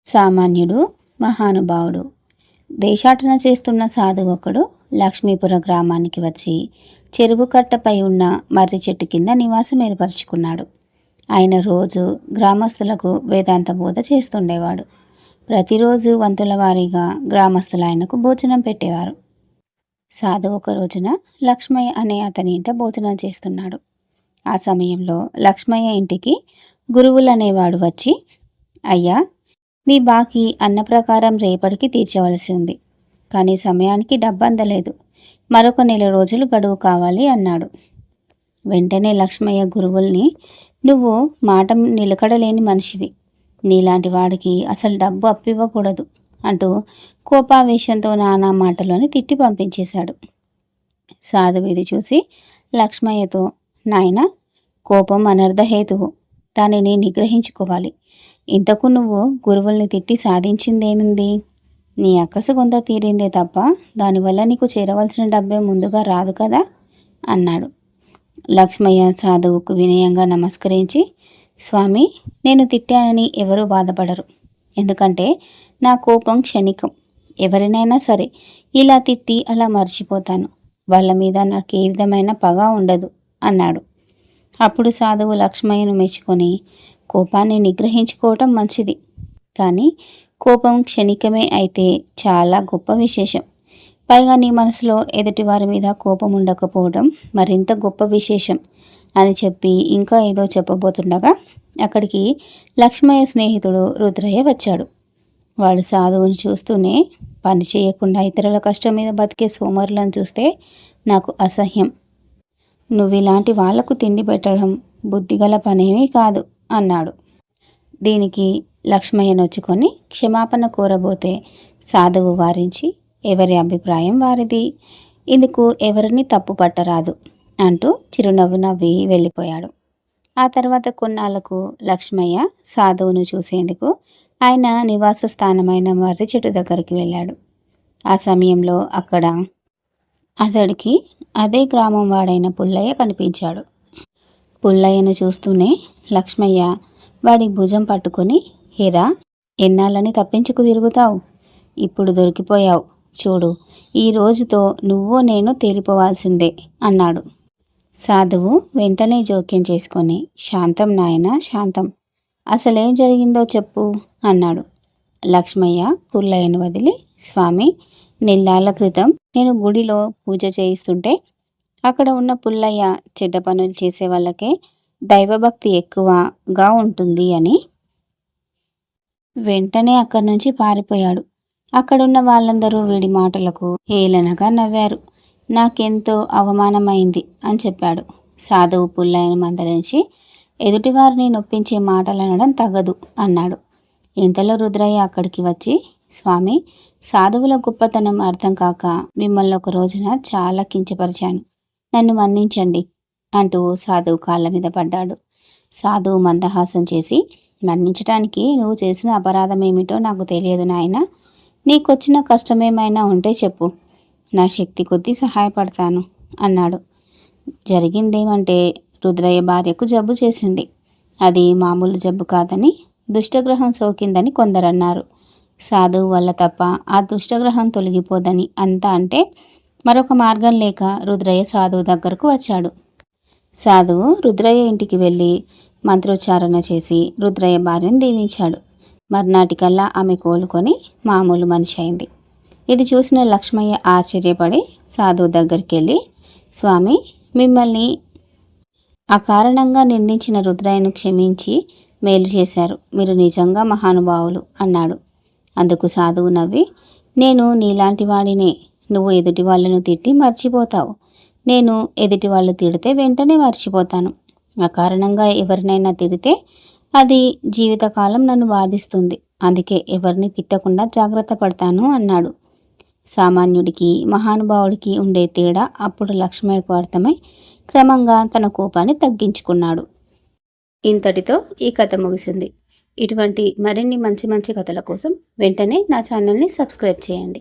సామాన్యుడు మహానుభావుడు. దేశాటన చేస్తున్న సాధువు ఒకడు లక్ష్మీపుర గ్రామానికి వచ్చి చెరువు కట్టపై ఉన్న మర్రి చెట్టు కింద నివాసం ఏర్పరచుకున్నాడు. ఆయన రోజు గ్రామస్తులకు వేదాంత బోధ చేస్తుండేవాడు. ప్రతిరోజు వంతుల వారీగా గ్రామస్తులు ఆయనకు భోజనం పెట్టేవారు. సాధువు ఒక రోజున లక్ష్మయ్య అనే అతని ఇంట భోజనం చేస్తున్నాడు. ఆ సమయంలో లక్ష్మయ్య ఇంటికి గురువులు అనేవాడు వచ్చి, అయ్యా, మీ బాకీ అన్న ప్రకారం రేపటికి తీర్చవలసి ఉంది, కానీ సమయానికి డబ్బు అందలేదు, మరొక నెల రోజులు గడువు కావాలి అన్నాడు. వెంటనే లక్ష్మయ్య గురువుల్ని, నువ్వు మాట నిలకడలేని మనిషివి, నీలాంటి వాడికి అసలు డబ్బు అప్పివ్వకూడదు అంటూ కోపావేశంతో నానా మాటలోని తిట్టి పంపించేశాడు. సాధువు ఇది చూసి లక్ష్మయ్యతో, నాయన, కోపం అనర్ధహేతువు, దానిని నిగ్రహించుకోవాలి. ఇంతకు నువ్వు గురువుల్ని తిట్టి సాధించిందేమింది? నీ అక్కసు కొంత తీరిందే తప్ప దానివల్ల నీకు చేరవలసిన డబ్బే ముందుగా రాదు కదా అన్నాడు. లక్ష్మయ్య సాధువుకు వినయంగా నమస్కరించి, స్వామి, నేను తిట్టానని ఎవరూ బాధపడరు, ఎందుకంటే నా కోపం క్షణికం. ఎవరినైనా సరే ఇలా తిట్టి అలా మర్చిపోతాను. వాళ్ళ మీద నాకు ఏ విధమైన పగ ఉండదు అన్నాడు. అప్పుడు సాధువు లక్ష్మయ్యను మెచ్చుకొని, కోపాన్ని నిగ్రహించుకోవటం మంచిది, కానీ కోపం క్షణికమే అయితే చాలా గొప్ప విశేషం. పైగా నీ మనసులో ఎదుటివారి మీద కోపం ఉండకపోవడం మరింత గొప్ప విశేషం అని చెప్పి ఇంకా ఏదో చెప్పబోతుండగా అక్కడికి లక్ష్మయ్య స్నేహితుడు రుద్రయ్య వచ్చాడు. వాడు సాధువుని చూస్తూనే, పని చేయకుండా ఇతరుల కష్టం మీద బతికే సోమరులను చూస్తే నాకు అసహ్యం. నువ్వు ఇలాంటి వాళ్లకు తిండి పెట్టడం బుద్ధిగల పనేమీ కాదు అన్నాడు. దీనికి లక్ష్మయ్య నొచ్చుకొని క్షమాపణ కోరబోతే సాధువు వారించి, ఎవరి అభిప్రాయం వారిది, ఇందుకు ఎవరిని తప్పు పట్టరాదు అంటూ చిరునవ్వు నవ్వి వెళ్ళిపోయాడు. ఆ తర్వాత కొన్నాళ్లకు లక్ష్మయ్య సాధువును చూసేందుకు ఆయన నివాస స్థానమైన మర్రి చెట్టు దగ్గరికి వెళ్ళాడు. ఆ సమయంలో అక్కడ అతడికి అదే గ్రామం వాడైన పుల్లయ్య కనిపించాడు. పుల్లయ్యను చూస్తూనే లక్ష్మయ్య వాడి భుజం పట్టుకొని, హేరా, ఎన్నాళ్ళని తప్పించుకు తిరుగుతావు? ఇప్పుడు దొరికిపోయావు చూడు, ఈ రోజుతో నువ్వు నేను తేలిపోవాల్సిందే అన్నాడు. సాధువు వెంటనే జోక్యం చేసుకొని, శాంతం నాయన, శాంతం, అసలేం జరిగిందో చెప్పు అన్నాడు. లక్ష్మయ్య పుల్లయ్యను వదిలి, స్వామి, నెల్లాళ్ళ క్రితం నేను గుడిలో పూజ చేయిస్తుంటే అక్కడ ఉన్న పుల్లయ్య చెడ్డ పనులు చేసే వాళ్ళకే దైవభక్తి ఎక్కువగా ఉంటుంది అని వెంటనే అక్కడి నుంచి పారిపోయాడు. అక్కడున్న వాళ్ళందరూ వీడి మాటలకు హేళనగా నవ్వారు. నాకెంతో అవమానమైంది అని చెప్పాడు. సాధువు పుల్లయ్యను మందలించి, ఎదుటివారిని నొప్పించే మాటలు అనడం తగదు అన్నాడు. ఇంతలో రుద్రయ్య అక్కడికి వచ్చి, స్వామి, సాధువుల గొప్పతనం అర్థం కాక మిమ్మల్ని ఒక రోజున చాలా కించపరిచాను, నన్ను మన్నించండి అంటూ సాధువు కాళ్ళ మీద పడ్డాడు. సాధువు మందహాసం చేసి, మన్నించటానికి నువ్వు చేసిన అపరాధం ఏమిటో నాకు తెలియదు నాయన, నీకొచ్చిన కష్టమేమైనా ఉంటే చెప్పు, నా శక్తి కొద్దీ సహాయపడతాను అన్నాడు. జరిగిందేమంటే, రుద్రయ్య భార్యకు జబ్బు చేసింది. అది మామూలు జబ్బు కాదని, దుష్టగ్రహం సోకిందని కొందరన్నారు. సాధువు వల్ల తప్ప ఆ దుష్టగ్రహం తొలగిపోదని అంతా అంటే మరొక మార్గం లేక రుద్రయ్య సాధువు దగ్గరకు వచ్చాడు. సాధువు రుద్రయ్య ఇంటికి వెళ్ళి మంత్రోచ్చారణ చేసి రుద్రయ్య భార్యను దీవించాడు. మర్నాటికల్లా ఆమె కోలుకొని మామూలు మనిషి అయింది. ఇది చూసిన లక్ష్మయ్య ఆశ్చర్యపడి సాధువు దగ్గరికి వెళ్ళి, స్వామి, మిమ్మల్ని అకారణంగా నిందించిన రుద్రయ్యను క్షమించి మేలు చేశారు, మీరు నిజంగా మహానుభావులు అన్నాడు. అందుకు సాధువు నవ్వి, నేను నీలాంటి వాడినే, నువ్వు ఎదుటి వాళ్ళను తిట్టి మర్చిపోతావు, నేను ఎదుటి వాళ్ళు తిడితే వెంటనే మర్చిపోతాను. అకారణంగా ఎవరినైనా తిడితే అది జీవితకాలం నన్ను బాధిస్తుంది, అందుకే ఎవరిని తిట్టకుండా జాగ్రత్త పడతాను అన్నాడు. సామాన్యుడికి మహానుభావుడికి ఉండే తేడా అప్పుడు లక్ష్మయ్యకు అర్థమై క్రమంగా తన కోపాన్ని తగ్గించుకున్నాడు. ఇంతటితో ఈ కథ ముగిసింది. ఇటువంటి మరిన్ని మంచి మంచి కథల కోసం వెంటనే నా ఛానల్ని సబ్స్క్రైబ్ చేయండి.